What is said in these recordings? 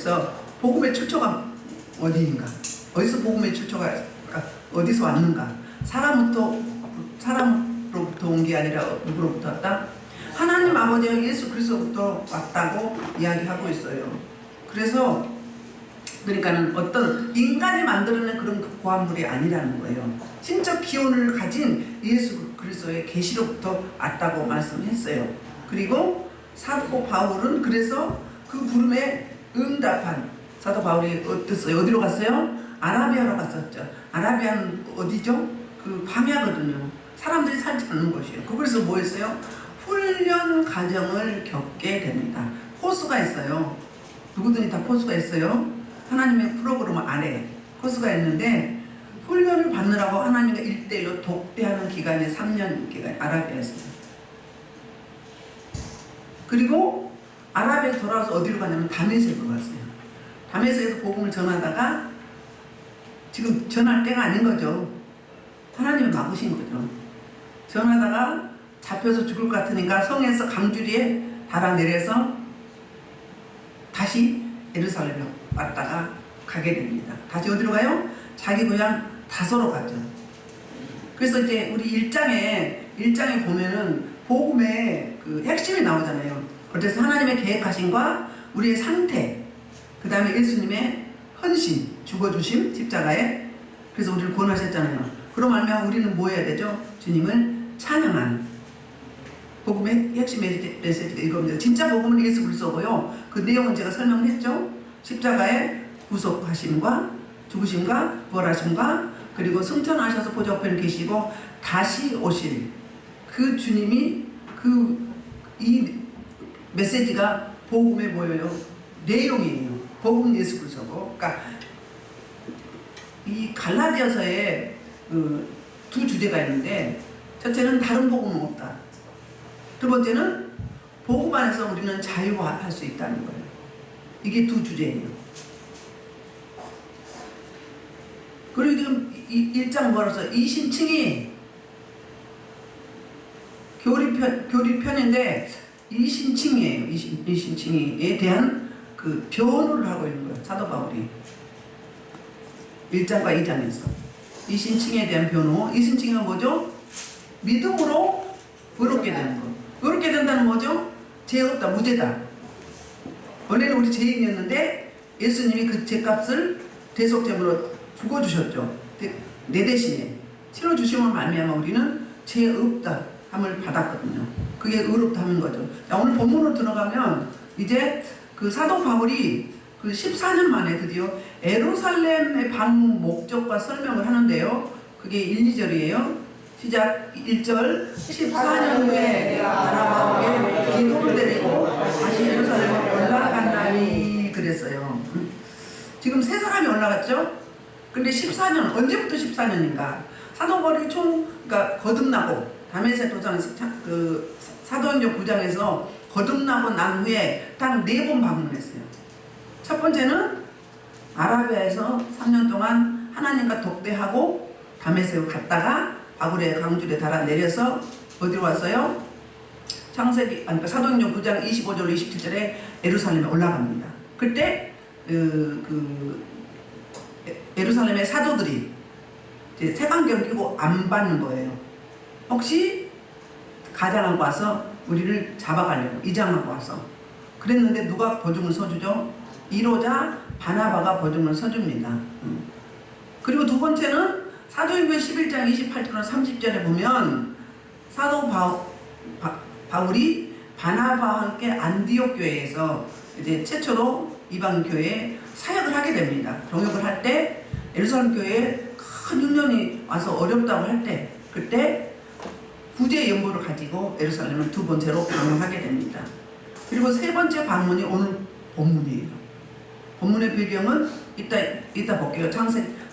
그래서 복음의 출처가 어디인가? 어디서 복음의 출처가 어디서 왔는가? 사람으로부터 온 게 아니라 누구로부터 왔다? 하나님 아버지와 예수 그리스도로부터 왔다고 이야기하고 있어요. 그러니까는 어떤 인간이 만들어낸 그런 고한물이 아니라는 거예요. 신적 기원을 가진 예수 그리스도의 계시로부터 왔다고 말씀했어요. 그리고 사도 바울은 그래서 그 부름에 응답한 사도 바울이 어땠어요? 어디로 갔어요? 아라비아로 갔었죠. 아라비아는 어디죠? 그 광야거든요. 사람들이 살지 않는 곳이에요. 그래서 뭐 했어요? 훈련 과정을 겪게 됩니다. 코스가 있어요. 누구든지 다 코스가 있어요. 하나님의 프로그램 안에 코스가 있는데 훈련을 받느라고 하나님과 1대1로 독대하는 기간이 3년 기간 아라비아였어요. 그리고 아라비아에서 돌아와서 어디로 갔냐면 다메섹으로 갔어요. 다메섹에서 복음을 전하다가 지금 전할 때가 아닌 거죠. 하나님이 막으신 거죠. 전하다가 잡혀서 죽을 것 같으니까 성에서 강주리에 달아내려서 다시 예루살렘에 왔다가 가게 됩니다. 다시 어디로 가요? 자기 고향 다소로 가죠. 그래서 이제 우리 1장에 보면은 복음의 그 핵심이 나오잖아요. 그래서 하나님의 계획하심과 우리의 상태, 그 다음에 예수님의 헌신, 죽어주심, 십자가에. 그래서 우리를 구원하셨잖아요. 그럼 말미암아 우리는 뭐 해야 되죠? 주님을 찬양하는. 복음의 핵심 메시지가 이겁니다. 진짜 복음은 예수 그리스도고요. 그 내용은 제가 설명을 했죠. 십자가의 구속하심과 죽으심과 부활하심과 그리고 승천하셔서 보좌 우편에 계시고 다시 오실 그 주님이 이 메시지가 복음의 뭐예요? 내용이에요. 복음 예수 그리스도고. 그러니까 이 갈라디아서에 두 주제가 있는데 첫째는 다른 복음은 없다. 두 번째는 복음 안에서 우리는 자유화할 수 있다는 거예요. 이게 두 주제예요. 그리고 지금 1장 벌어서 이신칭이 교리편인데 이신칭이에요. 이신칭에 대한 그 변호를 하고 있는 거예요. 사도 바울이 1장과 2장에서 이신칭에 대한 변호. 이신칭은 뭐죠? 믿음으로 의롭게 되는 거. 의롭게 된다는 뭐죠? 죄 없다, 무죄다. 원래는 우리 죄인이었는데 예수님이 그 죄값을 대속제물로 죽어주셨죠. 내 대신에 치러주심을 말미암아 우리는 죄 없다 함을 받았거든요. 그게 의롭다 하는 거죠. 자, 오늘 본문으로 들어가면 이제 그 사도 바울이 그 14년 만에 드디어 예루살렘의 방문 목적과 설명을 하는데요. 그게 1, 2절이에요. 시작 1절 14년 후에 내가 바나바에게 기도를 드리고 다시 예루살렘에 올라간다니 그랬어요. 지금 세 사람이 올라갔죠? 근데 14년, 언제부터 14년인가? 사도 바울이 그러니까 거듭나고 다메섹 도상에서 그 사도행전 9장에서 거듭나고 난 후에 딱 4번 방문했어요. 첫 번째는 아라비아에서 3년 동안 하나님과 독대하고 다메섹으로 갔다가 바굴의 강줄에 달아 내려서 어디로 왔어요? 그러니까 사도행전 9장 25절 27절에 예루살렘에 올라갑니다. 그때 예루살렘의 사도들이 이제 색안경 끼고 안 받는 거예요. 혹시 가장하고 와서 우리를 잡아가려고 이장하고 와서 그랬는데 누가 보증을 서주죠? 1호자 바나바가 보증을 서줍니다. 그리고 두 번째는 사도행전 11장 28절과 30절에 보면 사도 바울이 바나바와 함께 안디옥 교회에서 이제 최초로 이방 교회에 사역을 하게 됩니다. 동역을 할 때 예루살렘 교회에 큰 흉년이 와서 어렵다고 할 때 그때 구제 연보를 가지고 예루살렘을 두 번째로 방문하게 됩니다. 그리고 세 번째 방문이 오늘 본문이에요. 본문의 배경은 이따 볼게요.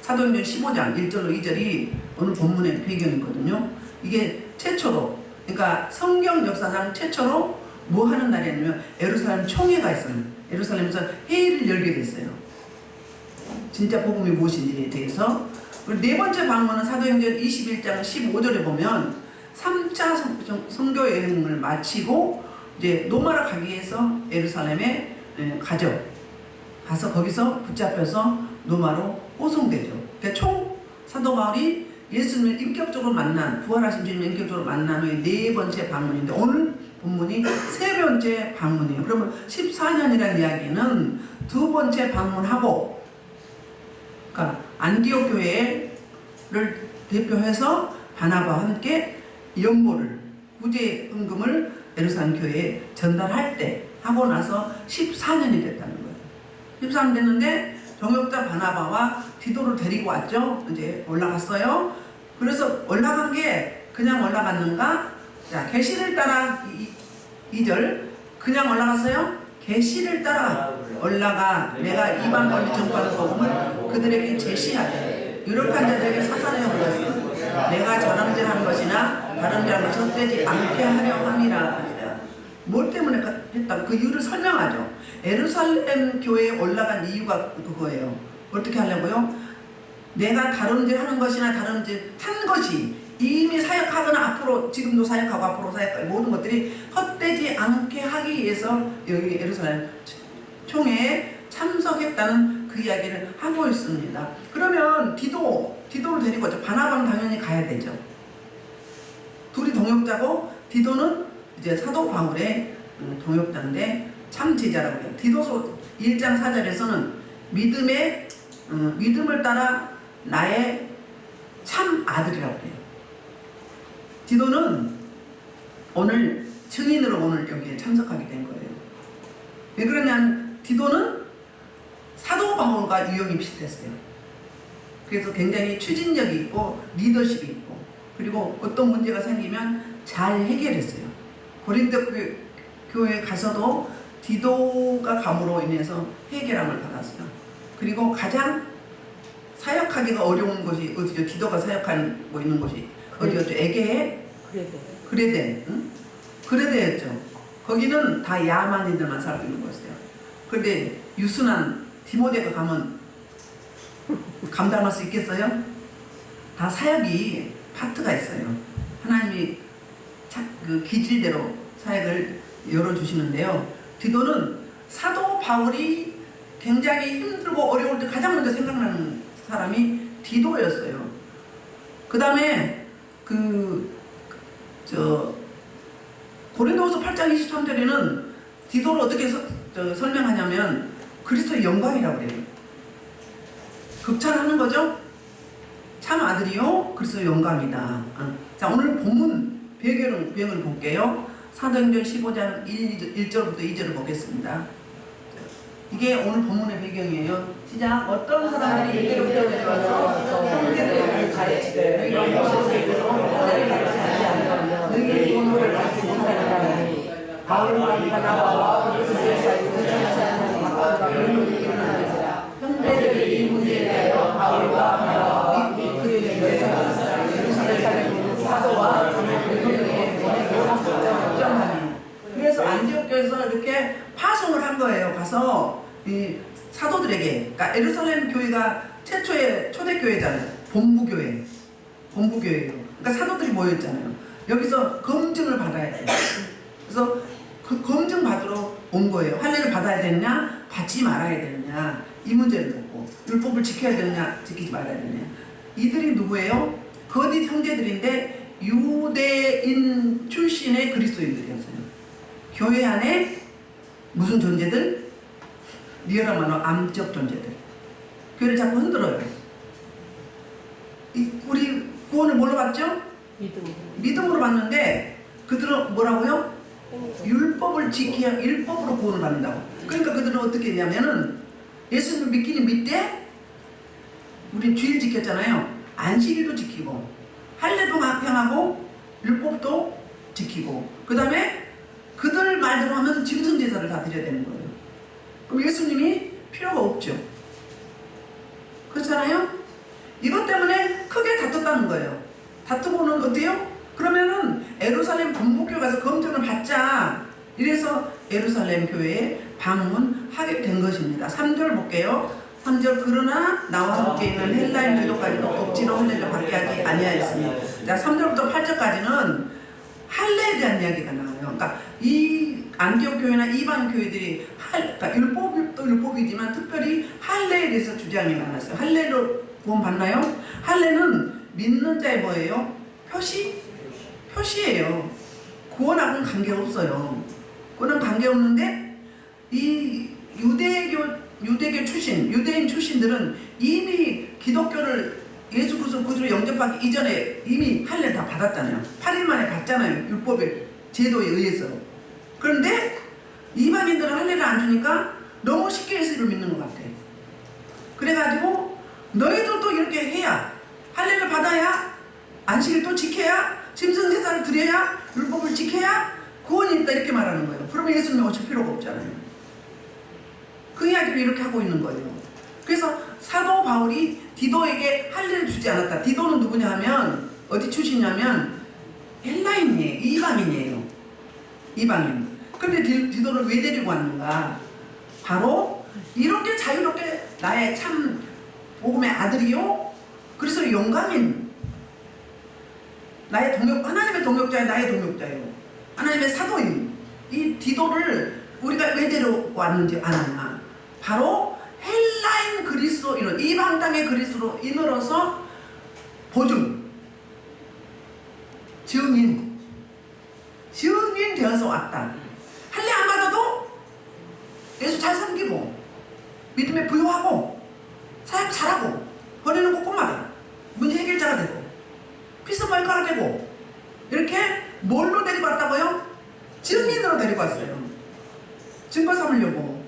사도행전 15장 1절로 2절이 오늘 본문의 배경이거든요. 이게 최초로, 그러니까 성경 역사상 최초로 뭐 하는 날이냐면 예루살렘 총회가 있어요. 예루살렘에서 회의를 열게 됐어요. 진짜 복음이 무엇인지에 대해서. 그리고 네 번째 방문은 사도행전 21장 15절에 보면 3차 선교 여행을 마치고 이제 노마라 가기 위해서 예루살렘에 가죠. 가서 거기서 붙잡혀서 로마로 호송되죠. 그러니까 총 사도 바울이 예수님을 인격적으로 만난, 부활하신 주님을 인격적으로 만난 후에 네 번째 방문인데 오늘 본문이 세 번째 방문이에요. 그러면 14년이라는 이야기는 두 번째 방문하고, 그러니까 안디옥 교회를 대표해서 바나바와 함께 연보를, 구제 헌금을 예루살렘 교회에 전달할 때 하고 나서 14년이 됐다는 거예요. 14년 됐는데 정역자 바나바와 디도를 데리고 왔죠. 이제 올라갔어요. 그래서 올라간 게 그냥 올라갔는가? 자, 계시를 따라 2절 그냥 올라갔어요. 계시를 따라 올라가 내가 이방 권리 전파하는 복음을 그들에게 제시하되 유력한 자들에게 사사하여 불렀어. 내가 저람들 한 것이나 다른 자를 헛되지 않게 하려 함이라. 뭘 때문에 했다고 그 이유를 설명하죠. 예루살렘 교회에 올라간 이유가 그거예요. 어떻게 하려고요? 내가 다름질 하는 것이나 다름질 한 것이 이미 사역하거나 앞으로 지금도 사역하고 앞으로 사역할 모든 것들이 헛되지 않게 하기 위해서 여기 예루살렘 총회에 참석했다는 그 이야기를 하고 있습니다. 그러면 디도를 데리고 왔죠. 바나바는 당연히 가야 되죠. 둘이 동역자고 디도는 이제 사도 바울의 동역자인데 참 제자라고 해요. 디도서 1장 4절에서는 믿음을 따라 나의 참 아들이라고 해요. 디도는 오늘 증인으로 오늘 여기에 참석하게 된 거예요. 왜 그러냐면 디도는 사도 바울과 유형이 비슷했어요. 그래서 굉장히 추진력이 있고 리더십이 있고 그리고 어떤 문제가 생기면 잘 해결했어요. 고린도 교회에 가서도 디도가 감으로 인해서 해결함을 받았어요. 그리고 가장 사역하기가 어려운 곳이 어디죠? 디도가 사역하고 있는 곳이 어디였죠? 에게에? 그레데. 응? 그레데였죠. 거기는 다 야만인들만 살고 있는 곳이에요. 그런데 유순한 디모데가 가면 감당할 수 있겠어요? 다 사역이 파트가 있어요. 하나님이 그 기질대로 사역을 열어주시는데요. 디도는 사도 바울이 굉장히 힘들고 어려울 때 가장 먼저 생각나는 사람이 디도였어요. 그 다음에 고린도후서 8장 23절에는 디도를 어떻게 설명하냐면 그리스도의 영광이라고 그래요. 극찬하는 거죠. 참 아들이요 그리스도의 영광이다. 자, 오늘 본문 배경을 볼게요. 사도행전 15장 1절부터 2절을 보겠습니다. 이게 오늘 본문의 배경이에요. 시작. 어떤 사람들이 예루살렘에 들어와서 형제들을 가르치되 너희 모세대로 형제를 가르치지 않으면 너희의 돈을 받지 못하리라니 바울과 바나바와 그리스도의 사이에 천천히 바꿔가 의문이 일어나니라. 형제들이 이 문제에 대하여 바울과 바나바와 및 그들의 열사가 예루살렘에 있는 사도와 장로들에게 보내고 걱정하니. 그래서 안디옥교에서 이렇게 파송을 한 거예요. 가서 이 사도들에게, 그러니까 예루살렘 교회가 최초의 초대교회잖아요. 본부교회예요. 그러니까 사도들이 모여있잖아요. 여기서 검증을 받아야 돼요. 그래서 그 검증 받으러 온 거예요. 할례를 받아야 되느냐, 받지 말아야 되느냐, 이 문제를 묻고 율법을 지켜야 되느냐, 지키지 말아야 되느냐. 이들이 누구예요? 거짓 형제들인데 유대인 출신의 그리스도인들이었어요. 교회 안에 무슨 존재들? 리얼한 말로 암적 존재들. 교회를 자꾸 흔들어요. 우리 구원을 뭘로 받죠? 믿음으로 받는데 그들은 뭐라고요? 율법을 지켜야 율법으로 구원을 받는다고. 그러니까 그들은 어떻게 했냐면은 예수님을 믿기는 믿되 우리 주일 지켰잖아요. 안식일도 지키고 할례도 행하고 율법도 지키고 그 다음에 그들 말대로 하면 짐승 제사를 다 드려야 되는 거예요. 그럼 예수님이 필요가 없죠. 그렇잖아요? 이것 때문에 크게 다퉜다는 거예요. 다투고는 어때요? 그러면은 예루살렘 본부교회 가서 검증을 받자. 이래서 예루살렘 교회에 방문하게 된 것입니다. 3절 볼게요. 3절 그러나 나와 함께 있는 헬라인 기도까지도 억지로 할례를 받게 하지 아니하였으니. 자, 3절부터 8절까지는 할례에 대한 이야기가 나와요. 그러니까 이 안디옥 교회나 이방 교회들이 그러니까 율법도 율법이지만 특별히 할례에 대해서 주장이 많았어요. 할례로 구원 받나요? 할례는 믿는 자의 뭐예요? 표시예요. 구원하고는 관계없어요. 그거는 관계없는데 이 유대교 출신, 유대인 출신들은 이미 기독교를 예수 그리스도 구주로 영접하기 이전에 이미 할례 다 받았잖아요. 8일 만에 받잖아요. 율법의 제도에 의해서. 그런데 이방인들은 할례를 안 주니까 너무 쉽게 예수를 믿는 것 같아. 그래가지고 너희들도 이렇게 해야, 할례를 받아야, 안식일 또 지켜야, 짐승제사를 드려야, 율법을 지켜야 구원이 있다 이렇게 말하는 거예요. 그러면 예수님 오실 필요가 없잖아요. 그 이야기를 이렇게 하고 있는 거예요. 그래서 사도 바울이 디도에게 할례를 주지 않았다. 디도는 누구냐 하면 어디 출신이냐면 헬라인이에요. 이방인이에요. 이방인. 근데 디도를 왜 데리고 왔는가? 바로 이렇게 자유롭게 나의 참 복음의 아들이요. 그래서 영광인 나의 하나님의 동역자예요. 나의 동역자예요. 하나님의 사도인 이 디도를 우리가 왜 데리고 왔는지 아느냐? 바로 헬라인 그리스도인으로 이방 땅의 그리스도인으로서 보증 증인 되어서 왔다. 할례 안 받아도 예수 잘 섬기고 믿음에 부유하고 사역 잘하고 번에는 꼼꼼하다. 문제 해결자가 되고 피스마이커가 되고 이렇게 뭘로 데리고 왔다고요? 증인으로 데리고 왔어요. 증거 삼으려고.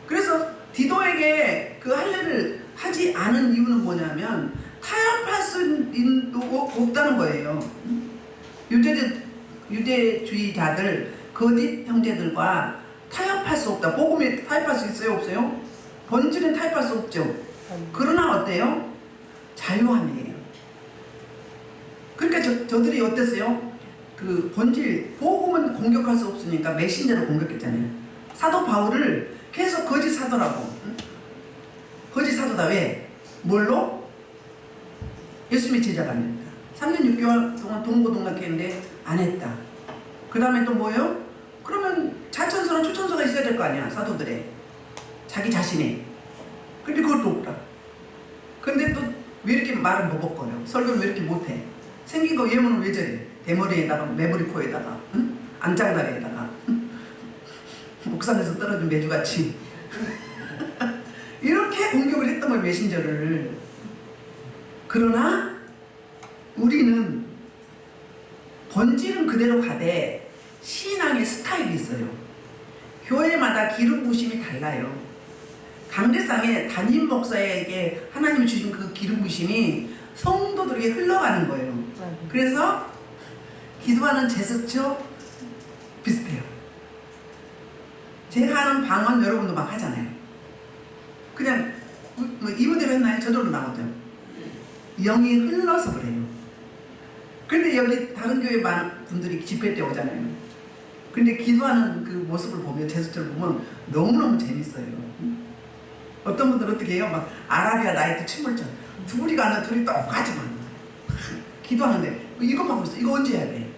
그래서 디도에게 그 할례를 하지 않은 이유는 뭐냐면 타협할 수도 없다는 거예요. 유대주의자들 거짓 형제들과 타협할 수 없다. 복음에 타협할 수 있어요? 없어요? 본질은 타협할 수 없죠. 그러나 어때요? 자유함이에요. 그러니까 저들이 어땠어요? 그 본질, 복음은 공격할 수 없으니까 메신저로 공격했잖아요. 사도 바울을 계속 거짓 사도라고. 거짓 사도다. 왜? 뭘로? 예수님의 제자가 아닙니다. 3년 6개월 동안 동고동락했는데 안 했다. 그 다음에 또 뭐예요? 그러면 자천서랑 추천서가 있어야 될 거 아니야. 사도들의 자기 자신의. 근데 그것도 없다. 근데 또 왜 이렇게 말을 못먹거려? 설교를 왜 이렇게 못해? 생긴 거 예문은 왜 저래? 대머리에다가 매부리 코에다가 응? 안장다리에다가 옥상에서 떨어진 메주같이 이렇게 공격을 했던 거예요. 메신저를. 그러나 우리는 본질은 그대로 가되 신앙의 스타일이 있어요. 교회마다 기름 부심이 달라요. 강대상에 담임 목사에게 하나님이 주신 그 기름 부심이 성도들에게 흘러가는 거예요. 그래서 기도하는 제스처 비슷해요. 제가 하는 방언 여러분도 막 하잖아요. 그냥 이분대로 했나요? 저절로 나오죠. 영이 흘러서 그래요. 그런데 여기 다른 교회 많은 분들이 집회 때 오잖아요. 근데 기도하는 그 모습을 보면 제스처를 보면 너무너무 재밌어요. 어떤 분들은 어떻게 해요? 막 아라비아 나이트 춤을 춰. 둘이가 아니라 둘이 똑같이만 기도하는데 이것만 보세요. 이거 언제 해야 돼?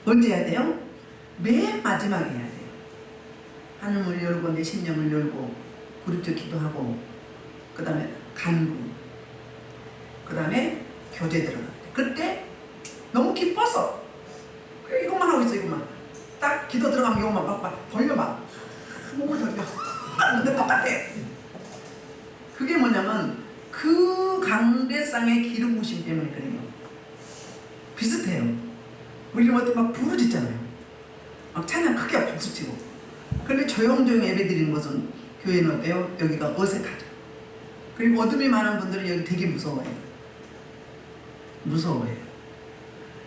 언제 해야 돼요? 맨 마지막에 해야 돼요. 하늘을 열고 내 심령을 열고 부르짖어 기도하고 그 다음에 간구 그 다음에 교제 들어갈 때 그때 너무 기뻐서 그냥 이것만 하고 있어. 이것만 딱 기도 들어가면 이것만 막 돌려 막 몸을 돌려 근데 똑같아. 그게 뭐냐면 그 강대상의 기름 부심 때문에 그래요. 비슷해요. 우리 어떻게 막 부르짖잖아요. 막 찬양 크게 박수치고. 그런데 조용조용 예배 드리는 것은 교회는 어때요? 여기가 어색하죠. 그리고 어둠이 많은 분들은 여기 되게 무서워해요. 무서워해요.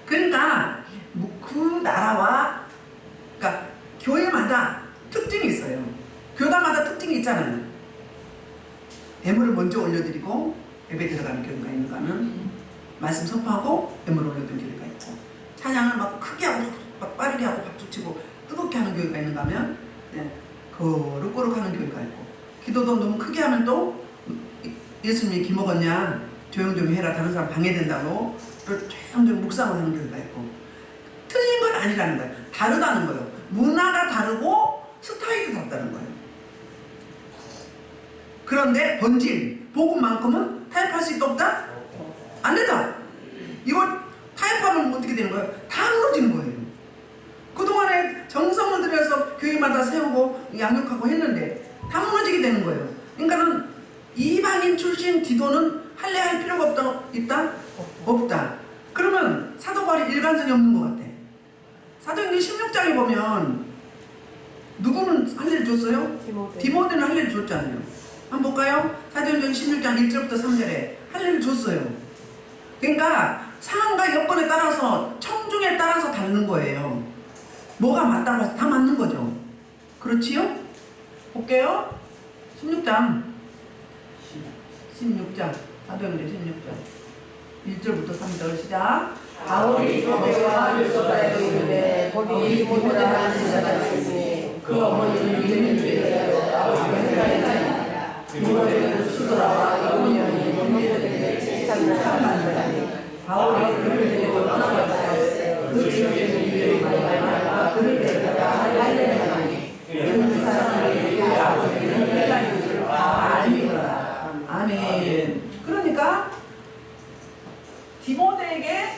그러니까 그 나라와 그러니까 교회마다 특징이 있어요. 교단마다 특징이 있잖아요. 예물을 먼저 올려드리고 예배 들어가는 교회가 있는가는 말씀 선포하고 예물을 올려드리는 교회가 있고 찬양을 막 크게 하고 막 빠르게 하고 박수치고 뜨겁게 하는 교회가 있는가 하면 그냥 거룩거룩 하는 교회가 있고 기도도 너무 크게 하면 또 예수님이 기 먹었냐 조용조용 해라 다른 사람 방해된다고 또 조용조용 묵상을 하는 교회가 있고 틀린 건 문제가 아니라는 거예요. 다르다는 거예요. 문화가 다르고 스타일이 다르다는 거예요. 그런데 본질, 복음만큼은 타협할 수 있다 없다? 안 된다. 이걸 타협하면 어떻게 되는 거예요? 다 무너지는 거예요. 그동안에 정성을 들여서 교회마다 세우고 양육하고 했는데 다 무너지게 되는 거예요. 그러니까는 이방인 출신 디도는 할례할 필요가 없다? 있다? 없다. 그러면 사도 바울이 일관성이 없는 것 같아. 사도행전 16장에 보면 누구는 할례를 줬어요? 디모데는 할례를 줬잖아요. 한번 볼까요? 사도행전 16장 1절부터 3절에 할례를 줬어요. 그러니까 상황과 여건에 따라서 청중에 따라서 다른 거예요. 뭐가 맞다고 해서 다 맞는 거죠. 그렇지요? 볼게요. 16장 사도행전 16장 1절부터 3절 시작. 바울이 디모데와 유소다에 이르되 거기 디모데라 하는 자가 있으니 그 어머니는 믿는 유대인이요 아버지는 헬라인이라. 디모데는 수도라와 이고니온이 문제들에게 책상을 참만하니 바울이 그를 데리고 떠나갔다. 그 지역에는 유대인이 많아 그를 데려다가 할례를 하니 그 사람들이 그 아버지는 헬라인인 줄 다 알미더라. 아멘. 그러니까 디모데에게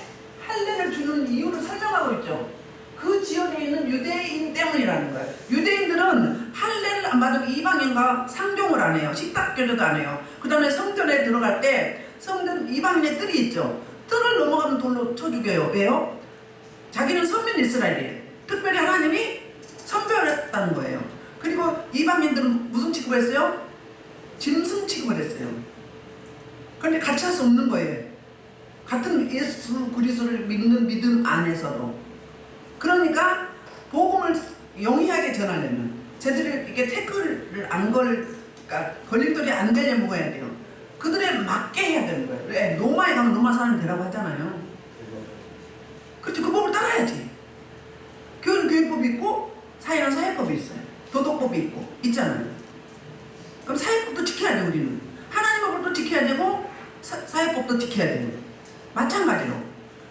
할례를 주는 이유를 설명하고 있죠. 그 지역에 있는 유대인 때문이라는 거예요. 유대인들은 할례를 안 받으면 이방인과 상종을 안 해요. 식탁교제도 안 해요. 그 다음에 성전에 들어갈 때 성전 이방인의 뜰이 있죠. 뜰을 넘어가면 돌로 쳐 죽여요. 왜요? 자기는 선민 이스라엘이에요. 특별히 하나님이 선별했다는 거예요. 그리고 이방인들은 무슨 취급을 했어요? 짐승 취급을 했어요. 그런데 같이 할 수 없는 거예요. 같은 예수 그리스도를 믿는 믿음 안에서도. 그러니까 복음을 영리하게 전하려면 쟤들에게 태클을 안 그러니까 걸림돌이 안 되려면 뭐 해야 돼요? 그들에 맞게 해야 되는 거예요. 왜? 로마에 가면 로마 사람이 되라고 하잖아요. 그렇지. 그 법을 따라야지. 교회는 교회법이 있고 사회는 사회법이 있어요. 도덕법이 있고 있잖아요. 그럼 사회법도 지켜야 돼. 우리는 하나님의 법도 지켜야 되고 사회법도 지켜야 되는 거예요. 마찬가지로.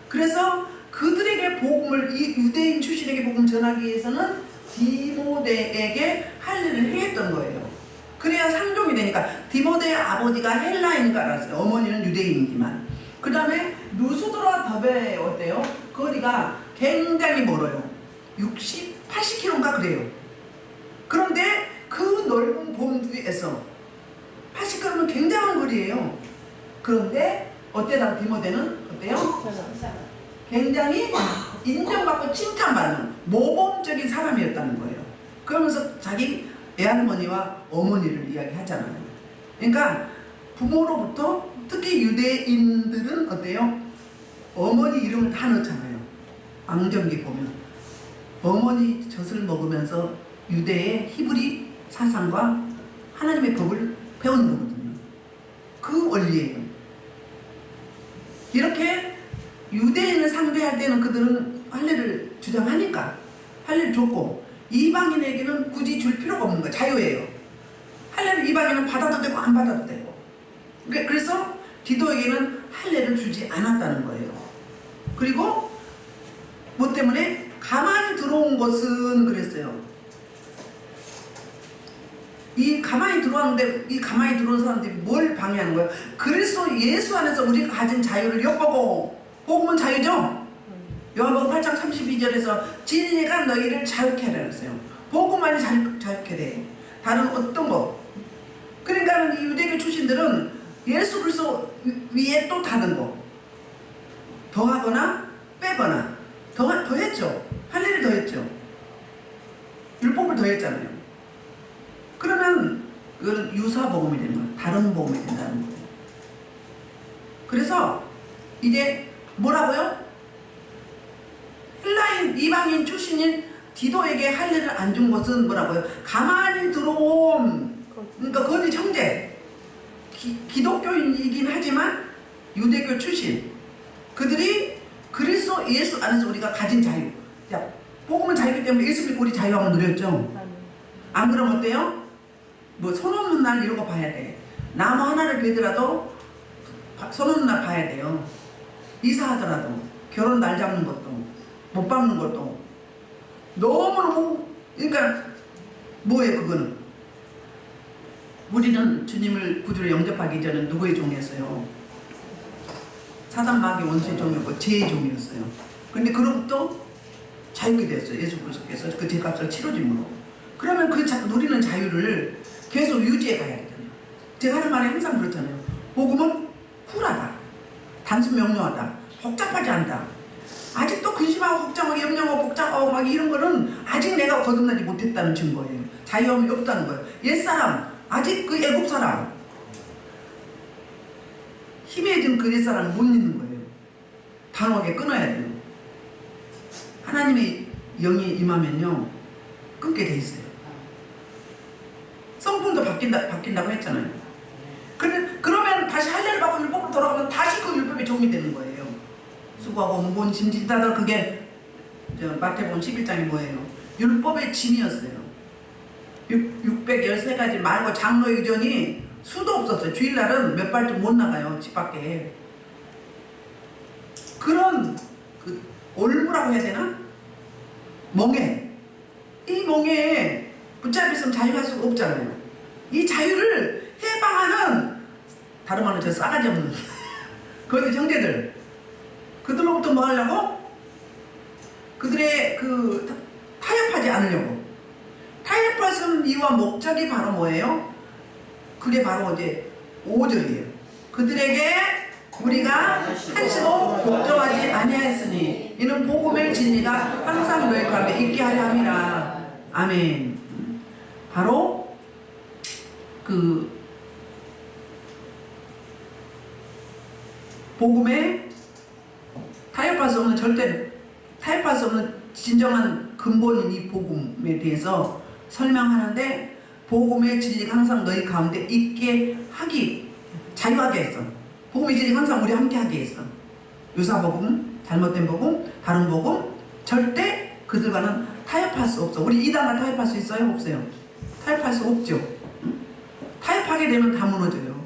그래서 그들에게 복음을, 이 유대인 출신에게 복음 전하기 위해서는 디모데에게 할례를 행했던 거예요. 그래야 상종이 되니까. 디모데의 아버지가 헬라인인 알았어요. 어머니는 유대인이지만. 그 다음에 루스드라 더베 어때요? 거리가 굉장히 멀어요. 80km인가 그래요. 그런데 그 넓은 본주에서 80km면 굉장한 거리예요. 그런데 어때다 디모데는 어때요? 굉장히 인정받고 칭찬받는 모범적인 사람이었다는 거예요. 그러면서 자기 애할머니와 어머니를 이야기하잖아요. 그러니까 부모로부터 특히 유대인들은 어때요? 어머니 이름을 다 넣잖아요. 앙정기 보면 어머니 젖을 먹으면서 유대의 히브리 사상과 하나님의 법을 배우는 거거든요. 그 원리예요. 이렇게 유대인을 상대할 때는 그들은 할례를 주장하니까 할례를 줬고, 이방인에게는 굳이 줄 필요가 없는 거예요. 자유예요. 할례를 이방인은 받아도 되고 안 받아도 되고. 그래서 디도에게는 할례를 주지 않았다는 거예요. 그리고 뭐 때문에? 가만히 들어온 것은 그랬어요. 이 가만히 들어왔는데 이 가만히 들어온 사람들이 뭘 방해하는 거예요? 그리스도 예수 안에서 우리가 가진 자유를 엿보고, 복음은 자유죠? 요한복음 8장 32절에서 진리가 너희를 자유케 하라 그랬어요. 복음만이 자유케 돼. 다른 어떤 거. 그러니까 이 유대교 출신들은 예수 그리스도 위에 또 다른 거 더하거나 빼거나 더했죠. 할례를 더했죠. 율법을 더했잖아요. 그러면 그건 유사복음이 되는 거예요. 다른 복음이 된다는 거예요. 그래서 이제 뭐라고요? 헬라인 이방인 출신인 디도에게 할례를 안 준 것은 뭐라고요? 가만히 들어온, 그러니까 거짓 형제, 기독교인이긴 하지만 유대교 출신, 그들이 그리스도 예수 안에서 우리가 가진 자유. 자, 복음은 자유이기 때문에 예수 믿고 우리 자유함을 누렸죠. 안 그러면 어때요? 뭐 손 없는 날 이런 거 봐야 돼. 나무 하나를 베더라도 손 없는 날 봐야 돼요. 이사하더라도 결혼 날 잡는 것도 못 박는 것도 너무너무 그러니까 뭐예요 그거는? 우리는 주님을 구주로 영접하기 전에 누구의 종이었어요? 사단 마귀 원수의 종이었고 죄의 종이었어요. 근데 그로부터 자유게 됐어요. 예수 그리스도께서 그 죄값을 치러짐으로. 그러면 그 누리는 자유를 계속 유지해 가야 되잖아요. 제가 하는 말이 항상 그렇잖아요. 복음은 쿨하다, 단순 명료하다, 복잡하지 않다. 아직도 근심하고 걱정하고 염려하고 복잡하고 막 이런 거는 아직 내가 거듭나지 못했다는 증거예요. 자유함이 없다는 거예요. 옛사람, 아직 그 애굽 사람, 희미해진 그 옛사람 못 잊는 거예요. 단호하게 끊어야 돼요. 하나님의 영이 임하면요 끊게 돼 있어요. 성품도 바뀐다고 했잖아요. 그러면 다시 할례를 받고 율법으로 돌아가면 다시 그 율법의 종이 되는 거예요. 수고하고 무거운 짐 지다가 그게 마태복음 11장이 뭐예요? 율법의 짐이었어요. 613가지 말고 장로 의전이 수도 없었어요. 주일날은 몇 발도 못 나가요. 집 밖에. 그런 그 올무라고 해야 되나? 멍에. 이 멍에 붙잡혔으면 자유할 수가 없잖아요. 이 자유를 해방하는 다른 말로 저 싸가지 없는 거기 형제들 그들로부터 뭐 하려고? 그들의 그 타협하지 않으려고. 타협할 수 있는 이유와 목적이 바로 뭐예요? 그게 바로 이제 5절이에요. 그들에게 우리가 한시도 걱정하지 아니하였으니 이는 복음의 진리가 항상 너희 가운데 있게 하려 함이라. 아멘. 바로 그 복음에 타협할 수 없는 절대 타협할 수 없는 진정한 근본인 이 복음에 대해서 설명하는데 복음의 진리가 항상 너희 가운데 있게 하기 자유하게 했어. 복음의 진리가 항상 우리 함께 하게 했어. 유사복음, 잘못된 복음, 다른 복음 절대 그들과는 타협할 수 없어. 우리 이단과 타협할 수 있어요? 없어요? 타협할 수 없죠. 타협하게 되면 다 무너져요.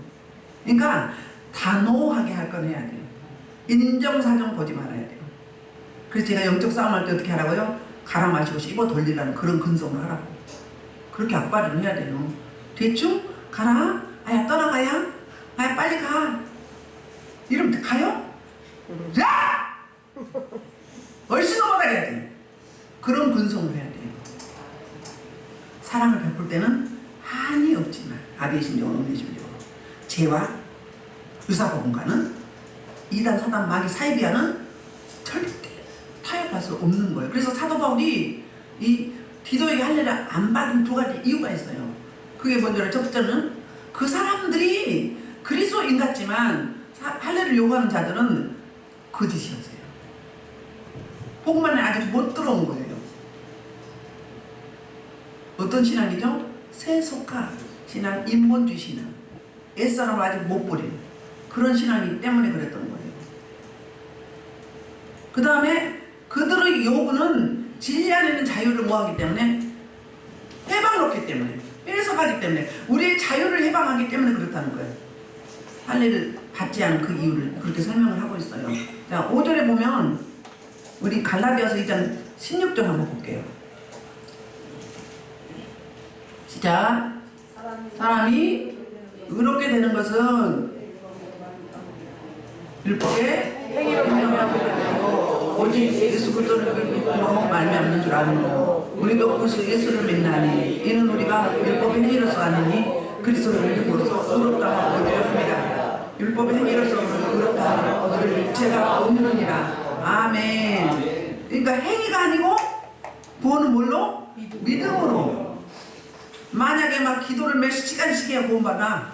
그러니까 단호하게 할 건 해야 돼요. 인정사정 보지 말아야 돼요. 그래서 제가 영적 싸움할 때 어떻게 하라고요? 갈아 마시고 씹어 돌리라는 그런 근성을 하라고. 그렇게 악발을 해야 돼요. 대충 가라? 아야 떠나가야? 아야 빨리 가. 이러면 가요? 야! 얼씬 넘어가야 돼. 그런 근성을 해야 돼요. 사랑을 베풀 때는 한이 없지만 아비의 심정은 어머니의 심정으로 죄와 유사복음과는 이단 사단 마귀 사이비아는 절대 타협할 수 없는 거예요. 그래서 사도 바울이 이 디도에게 할례를 안 받은 두 가지 이유가 있어요. 그게 먼저 첫째는 그 사람들이 그리스도인 같지만 할례를 요구하는 자들은 거짓이었어요. 복음 안에 아직 못 들어온 거예요. 어떤 신앙이죠? 세속화 신앙, 인본주의 신앙, 옛사람을 아직 못 버린 그런 신앙이기 때문에 그랬던 거예요. 그 다음에 그들의 요구는 진리 안에 있는 자유를 뭐하기 때문에 해방놓기 때문에 해석하기 때문에 우리의 자유를 해방하기 때문에 그렇다는 거예요. 할례를 받지 않은 그 이유를 그렇게 설명을 하고 있어요. 자, 5절에 보면 우리 갈라디아서 2장 16절 한번 볼게요. 시작. 사람이 의롭게 되는 것은 율법의 행위로 말미암고 오직 예수 그리스도를 믿음으로 말미암는 줄 아노. 우리도 그리스도 예수를 믿나니 이는 우리가 율법의 행위로서 아니니 그리스도를 믿음으로써 의롭다고 얻으려 합니다. 율법의 행위로서 의롭다고 얻을 죄가 없느니라. 아멘. 그러니까 행위가 아니고 구원은 뭘로? 믿음으로. 만약에 막 기도를 몇 시간씩 해야 구원받아.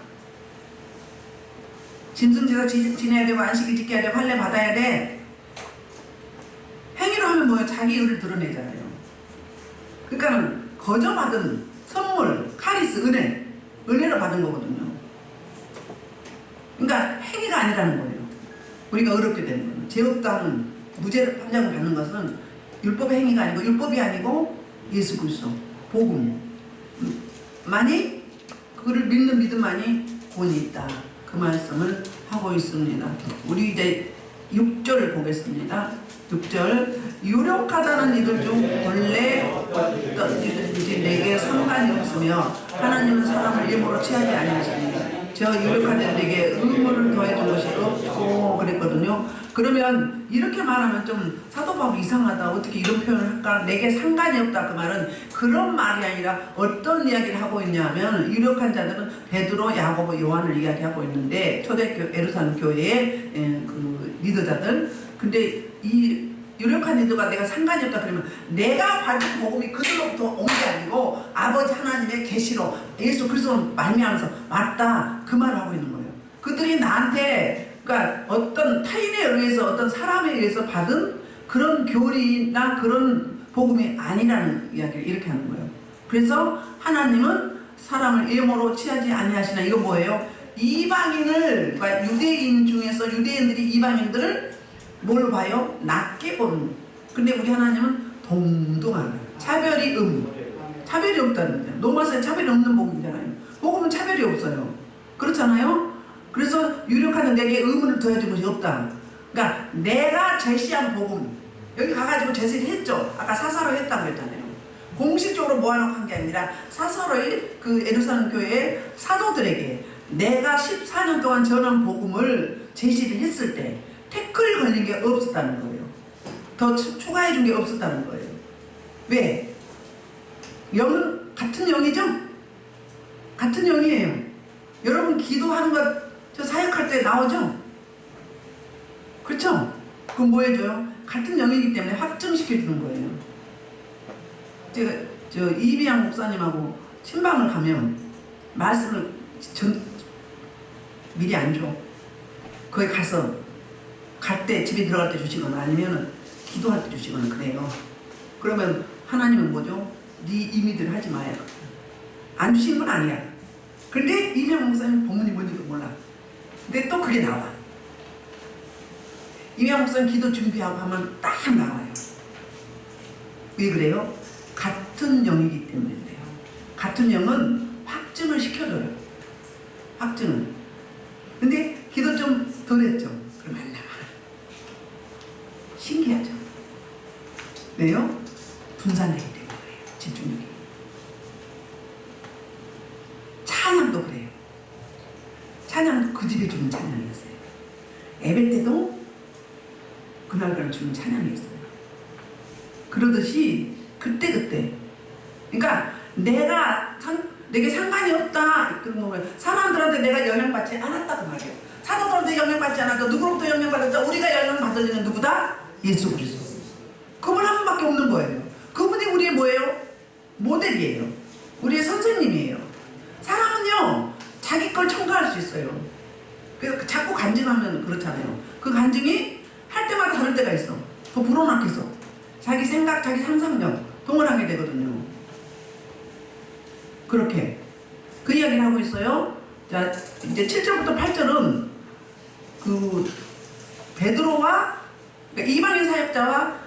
짐승제사 지내야 되고 안식일 지켜야 되고 할례 받아야 돼. 행위로 하면 뭐예요? 자기 의를 드러내잖아요. 그러니까 거저 받은 선물, 카리스, 은혜로 받은 거거든요. 그러니까 행위가 아니라는 거예요. 우리가 어렵게 되는 거예요. 죄 없다는 무죄를 판정을 받는 것은 율법의 행위가 아니고 율법이 아니고 예수 그리스도 복음 만이 그를 믿는 믿음만이 구원이 있다. 그 말씀을 하고 있습니다. 우리 이제 6절을 보겠습니다. 6절 유력하다는 이들 중 본래 어떤 이든지 내게 상관이 없으며 하나님은 사람을 예물로 취하지 아니하시니 저 유력한 자들에게 의무를 더해준 것이 없고 그랬거든요. 그러면 이렇게 말하면 좀 사도 바울 이상하다. 어떻게 이런 표현을 할까? 내게 상관이 없다. 그 말은 그런 말이 아니라 어떤 이야기를 하고 있냐면 유력한 자들은 베드로, 야고보, 요한을 이야기하고 있는데 초대교 예루살렘 교회의 그 리더자들. 근데 이 유력한 리더가 내가 상관이 없다 그러면 내가 받은 복음이 그들로부터 온 게 아니고 아버지 하나님의 계시로 예수 그리스도로 말미암아서 왔다 그 말을 하고 있는 거예요. 그들이 나한테 그러니까 어떤 타인에 의해서 어떤 사람에 의해서 받은 그런 교리나 그런 복음이 아니라는 이야기를 이렇게 하는 거예요. 그래서 하나님은 사람을 예모로 취하지 아니하시나. 이거 뭐예요? 이방인을 그러니까 유대인 중에서 유대인들이 이방인들을 뭘로 봐요? 낮게 보는. 근데 우리 하나님은 동등한 차별이 차별이 없다는 거예요. 로마서에 차별이 없는 복음이잖아요. 복음은 차별이 없어요. 그렇잖아요. 그래서 유력한 내게 의문을 더해준 것이 없다. 그러니까 내가 제시한 복음 여기 가가지고 제시를 했죠. 아까 사사로 했다고 했잖아요. 공식적으로 모아놓고 한 게 아니라 사사로의 그 예루살렘 교회의 사도들에게 내가 14년 동안 전한 복음을 제시를 했을 때 태클 걸린 게 없었다는 거예요. 더 추가해 준 게 없었다는 거예요. 왜? 영은 같은 영이죠? 같은 영이에요. 여러분 기도하는 것 저 사역할 때 나오죠? 그렇죠? 그럼 뭐 해줘요? 같은 영이기 때문에 확증시켜 주는 거예요. 제가 저 이비양 목사님하고 친방을 가면 말씀을 미리 안 줘. 거기 가서 갈 때 집에 들어갈 때 주시거나 아니면은 기도할 때 주시거나 그래요. 그러면 하나님은 뭐죠? 네 임의대로 하지 마요. 안 주시는 건 아니야. 근데 이비양 목사님 본문이 뭔지도 몰라. 근데 또 그게 나와. 이비양 목사님 기도 준비하고 하면 딱 나와요. 왜 그래요? 같은 영이기 때문에 그래요. 같은 영은 확증을 시켜줘요. 확증을. 근데 기도 좀 덜 했죠. 그럼 안 나와. 신기하죠? 왜요? 분산되기 때문에 그래요. 집중력이. 찬양도 그래요. 찬양도 그 집에 주는 찬양이었어요. 예배 때도 그날그날 주는 찬양이었어요. 그러듯이 그때그때 그러니까 내게 상관이 없다 그런 거면 사람들한테 내가 영향받지 않았다고 말이에요. 사도들한테 영향받지 않았다. 누구로부터 영향받았다? 우리가 영향받을 일은 누구다? 예수 그리스도. 그분 한 분밖에 없는 거예요. 그분이 우리의 뭐예요? 모델이에요. 우리의 선생님이에요. 사람은요 자기 걸 첨가할 수 있어요. 그래서 자꾸 간증하면 그렇잖아요. 그 간증이 할 때마다 다를 때가 있어. 더 불어넣겠어. 자기 생각, 자기 상상력 동원하게 되거든요. 그렇게 그 이야기를 하고 있어요. 자, 이제 7절부터 8절은 그 베드로와 그러니까 이방인 사역자와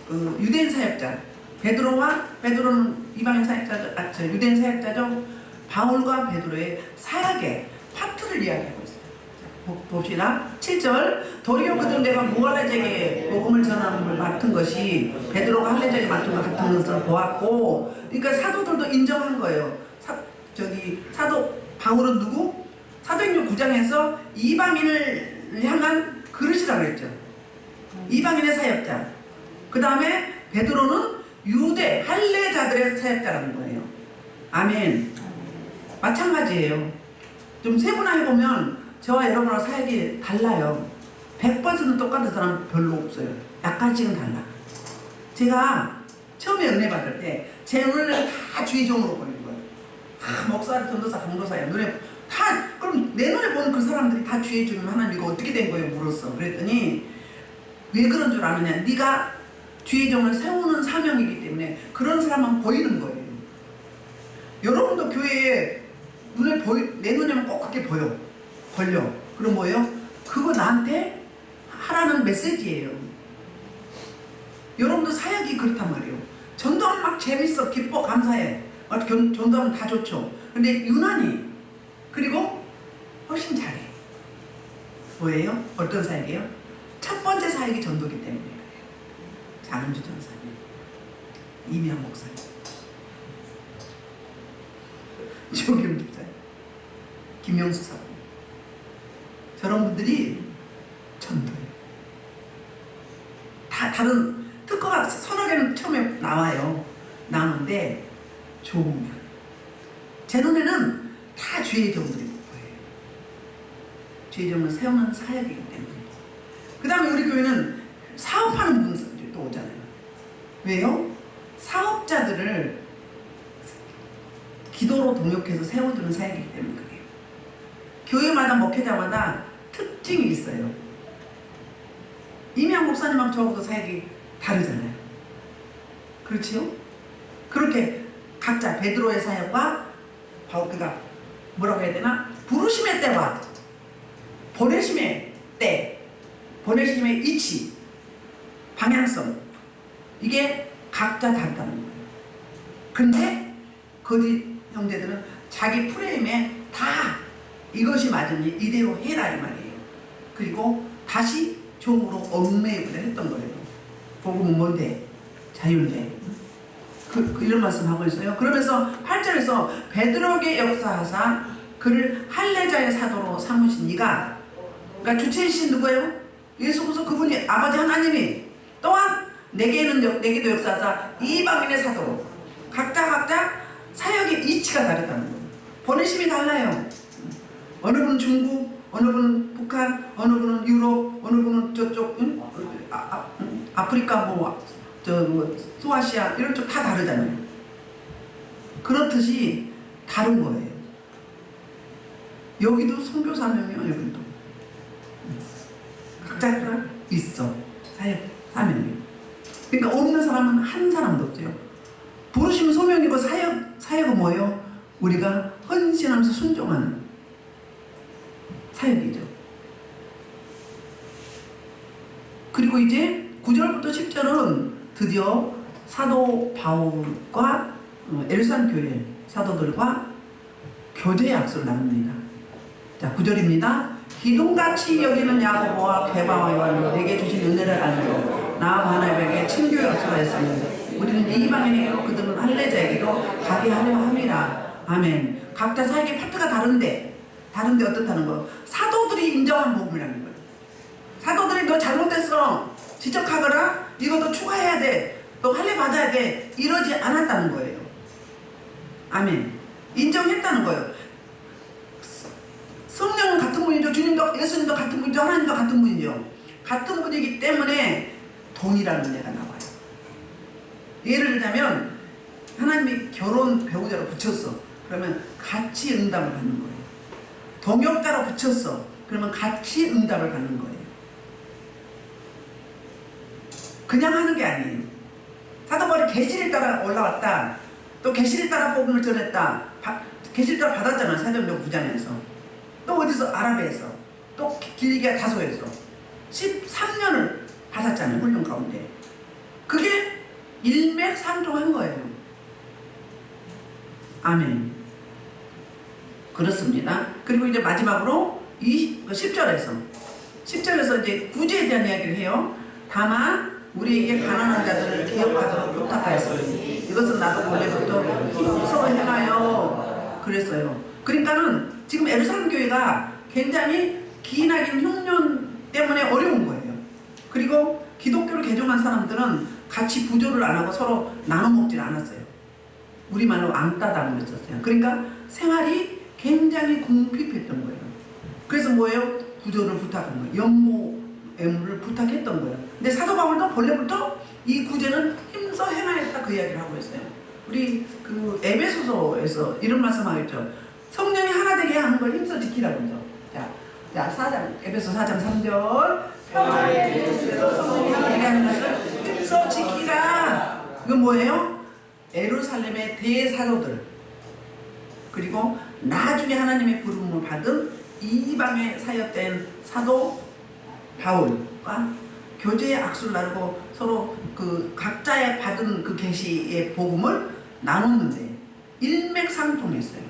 그 유대인 사역자 베드로는 이방인 사역자죠. 유대인 사역자죠. 바울과 베드로의 사역의 파트를 이야기하고 있어요. 봅시다. 7절 도리어 그들 내가 무할례제에 복음을 전하는 걸 맡은 것이 베드로가 할례제에 맡은 것 같은 것을 보았고 그러니까 사도들도 인정한 거예요. 사도 바울은 누구? 사도행전 9장에서 이방인을 향한 그릇이라고 그랬죠. 이방인의 사역자. 그 다음에 베드로는 유대 할례자들의 사역자라는 거예요. 아멘. 마찬가지예요. 좀 세분화해보면 저와 여러분하고 사역이 달라요. 100% 똑같은 사람 별로 없어요. 약간씩은 달라. 제가 처음에 은혜 받을 때 제 눈에는 다 주의종으로 보이는 거예요. 목사를 전도사, 강도사야. 눈에 다 그럼 내 눈에 보는 그 사람들이 다 주의종이면 하나님 이거 어떻게 된 거예요? 물었어. 그랬더니 왜 그런 줄 아느냐? 네가 주의종을 세우는 사명이기 때문에 그런 사람만 보이는 거예요. 여러분도 교회에 내 눈에만 꼭 그렇게 보여. 걸려. 그럼 뭐예요? 그거 나한테 하라는 메시지예요. 여러분도 사역이 그렇단 말이에요. 전도하면 막 재밌어, 기뻐, 감사해. 전도하면 다 좋죠. 근데 유난히 그리고 훨씬 잘해. 뭐예요? 어떤 사역이에요? 첫 번째 번째 사역이 전도기 때문에 그래요. 장은주 전사님, 이미양 목사님, 조경 집사님, 김영수 사님, 저런 분들이 전도예요. 다 다른 특허가 서너 개는 처음에 나와요. 나오는데 좋으면 제 눈에는 다 주의 종들이 보여요. 주의 종을 세우는 사역이기 때문에. 그 다음에 우리 교회는 사업하는 분들이 또 오잖아요. 왜요? 사업자들을 기도로 동역해서 세워주는 사역이기 때문에 그래요. 교회마다 목회자마다 특징이 있어요. 이미양 목사님하고 저하고도 사역이 다르잖아요. 그렇지요? 그렇게 각자 베드로의 사역과 그가 뭐라고 해야 되나? 부르심의 때와 보내심의 때, 보내심의 이치, 방향성, 이게 각자 다르다는 거예요. 근데 거짓 형제들은 자기 프레임에 다 이것이 맞으니 이대로 해라 이 말이에요. 그리고 다시 종으로 얽매이기를 했던 거예요. 복음은 뭔데? 자유인데. 이런 말씀하고 있어요. 그러면서 8절에서 베드로에게 역사하사 그를 할례자의 사도로 삼으신 이가, 그러니까 주체이신 누구예요? 예수 그리스도 그분이 아버지 하나님이 또한 내게도 역사하사 이방인의 사도로 각자 사역의 이치가 다르다는 거예요. 보내심이 달라요. 어느 분은 중국, 어느 분은 북한, 어느 분은 유럽, 어느 분은 저쪽 아프리카 소아시아 이런 쪽 다 다르잖아요. 그렇듯이 다른 거예요. 여기도 선교 사명이요, 여기도 각자가 있어. 사역 사명이. 그러니까 없는 사람은 한 사람도 없어요. 부르심은 소명이고 사역은 뭐예요? 우리가 헌신하면서 순종하는 사역이죠. 그리고 이제 9절부터 10절은 드디어 사도 바울과 에르산 교회 사도들과 교제 약속을 나눕니다. 자, 9절입니다. 기둥같이 여기는 야고보와 게바와 요한이 내게 주신 은혜를 알고 나 바나바에게 친교의 약속을 했으니 우리는 이방인에게로 그들은 할례자에게로 가게 하려 함이라. 아멘. 각자 사역의 파트가 다른데 어떻다는 거. 사도들이 인정한 복음이라는 거예요. 사도들이 너 잘못됐어, 지적하거나 이것도 추가해야 돼, 너 할례 받아야 돼, 이러지 않았다는 거예요. 아멘. 인정했다는 거예요. 성령은 같은 분이죠. 주님도 예수님도 같은 분이죠. 하나님도 같은 분이죠. 같은 분이기 때문에 동일한 은혜가 나와요. 예를 들자면 하나님이 결혼 배우자로 붙였어. 그러면 같이 응답을 받는 거예요. 동역자로 붙였어. 그러면 같이 응답을 받는 거예요. 그냥 하는 게 아니에요. 사도바울이 계시를 따라 올라왔다. 또 계시를 따라 복음을 전했다. 계시를 따라 받았잖아요. 사도행전 9장에서. 또 어디서? 아라베에서. 또 길리기아 다소에서 13년을 받았잖아요. 훈련 가운데. 그게 일맥상통한 거예요. 아멘. 그렇습니다. 그리고 이제 마지막으로 10절에서 이제 구제에 대한 이야기를 해요. 다만 우리에게 가난한 자들을 기억하도록 부탁하였으니 이것은 나도 원래부터 힘써 행하여 그랬어요. 그러니까는 지금 에르사렘 교회가 굉장히 기나긴 흉년 때문에 어려운 거예요. 그리고 기독교를 개종한 사람들은 같이 부조를 안 하고 서로 나눠 먹질 않았어요. 우리말로 앙따당을 했었어요. 그러니까 생활이 굉장히 궁핍했던 거예요. 그래서 뭐예요? 구조를 부탁한 거예요. 연모애물을 부탁했던 거예요. 근데 사도 바울도 본래부터 이 구제는 힘써 행하였다 그 이야기를 하고 있어요. 우리 그 에베소서에서 이런 말씀하겠죠. 성령이 하나 되게 하는 걸 힘써 지키라고 그러죠. 자, 4장, 에베소 4장 3절. 평화의 뜻대로 성령이 하나 되게 하는 것을 힘써 지키라. 이건 뭐예요? 예루살렘의 대사도들, 그리고 나중에 하나님의 부름을 받은 이방에 사역된 사도 바울과 교제의 악수를 나누고 서로 그 각자의 받은 그 계시의 복음을 나눴는데 일맥상통했어요.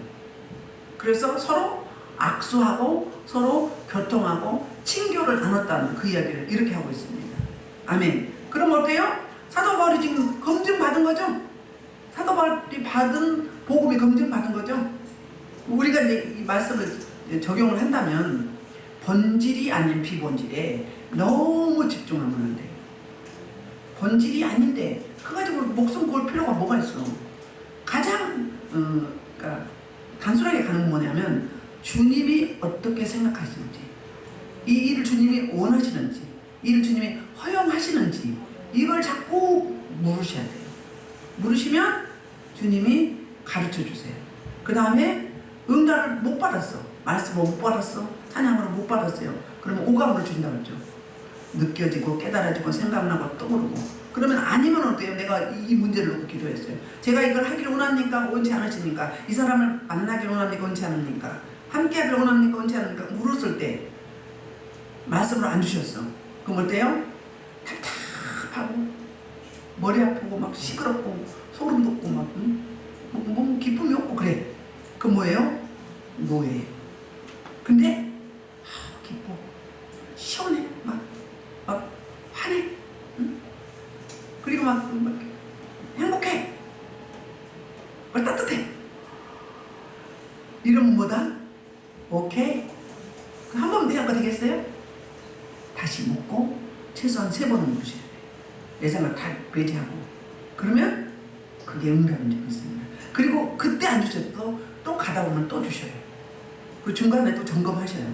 그래서 서로 악수하고 서로 교통하고 친교를 나눴다는 그 이야기를 이렇게 하고 있습니다. 아멘. 그럼 어때요? 사도 바울이 지금 검증받은 거죠? 사도 바울이 받은 복음이 검증받은 거죠? 우리가 이제 이 말씀을 적용을 한다면 본질이 아닌 비본질에 너무 집중하면 안 돼요. 본질이 아닌데 그거 가지고 목숨 걸 필요가 뭐가 있어? 가장 그러니까 단순하게 가는 건 뭐냐면 주님이 어떻게 생각하시는지, 이 일을 주님이 원하시는지, 이 일을 주님이 허용하시는지 이걸 자꾸 물으셔야 돼요. 물으시면 주님이 가르쳐 주세요. 그 다음에 응답을 못 받았어. 말씀을 못 받았어. 찬양으로 못 받았어요. 그러면 오감으로 주신다고 했죠. 느껴지고 깨달아지고 생각나고 떠오르고. 그러면 아니면 어때요? 내가 이 문제를 놓고 기도했어요. 제가 이걸 하기를 원합니까? 원치 않으십니까? 이 사람을 만나기를 원합니까? 원치 않습니까? 함께 하기를 원합니까? 원치 않습니까? 물었을 때 말씀을 안 주셨어. 그럼 어때요? 답답하고 머리 아프고 막 시끄럽고 소름 돋고 막 뭐 기쁨이 없고 그래. 그 뭐예요? 노예. 근데 기뻐, 시원해, 막 화내, 응? 그리고 막 행복해, 막 따뜻해. 이러면 뭐다? 오케이. 한 번 대화가 되겠어요? 다시 묻고 최소한 3번은 묻으셔야 돼요. 내 생각 다 배제하고. 그러면 그게 응답인 적이 있습니다. 그리고 그때 안 주셔도 또 가다 보면 또 주셔요. 그 중간에 또 점검하셔요.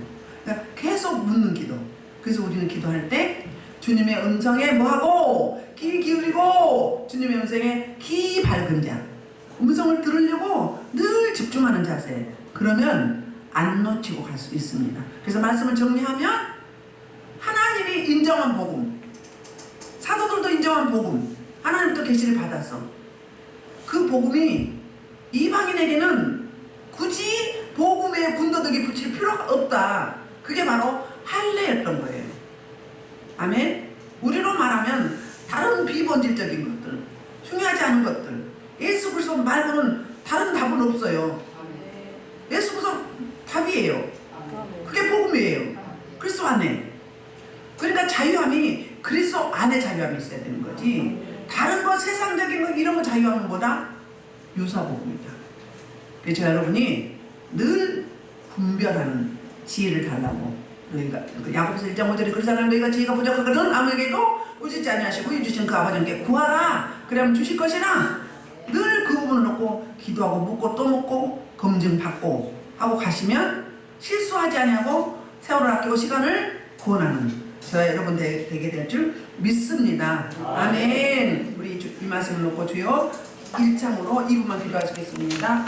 그러니까 계속 묻는 기도. 그래서 우리는 기도할 때 주님의 음성에 뭐하고? 귀 기울이고 주님의 음성에 귀 밝은 자. 음성을 들으려고 늘 집중하는 자세. 그러면 안 놓치고 갈 수 있습니다. 그래서 말씀을 정리하면 하나님이 인정한 복음, 사도들도 인정한 복음, 하나님도 계시를 받았어. 그 복음이 이방인에게는 굳이 복음에 군더더기 붙일 필요가 없다. 그게 바로 할례였던 거예요. 아멘. 우리로 말하면 다른 비본질적인 것들, 중요하지 않은 것들, 예수 그리스도 말고는 다른 답은 없어요. 예수 그리스도 답이에요. 그게 복음이에요. 그리스도 안에. 그러니까 자유함이 그리스도 안에 자유함이 있어야 되는 거지. 다른 거 세상적인 거 이런 거 자유함은 뭐다? 유사복음이다. 그래서 여러분이 늘 분별하는 지혜를 달라고. 너희가 야고보서 1장 5절에 그러잖아요. 너희가 지혜가 부족하거든 아무에게도 꾸짖지 아니하시고 이 주신 그 아버지께 구하라. 그러면 주실 것이라. 늘 그 부분을 놓고 기도하고 묻고 또 묻고 검증받고 하고 가시면 실수하지 아니하고 세월을 아끼고 시간을 구원하는 저와 여러분 되게 될 줄 믿습니다. 아멘. 우리 이 말씀을 놓고 주여 1창으로 2분만 기도하시겠습니다.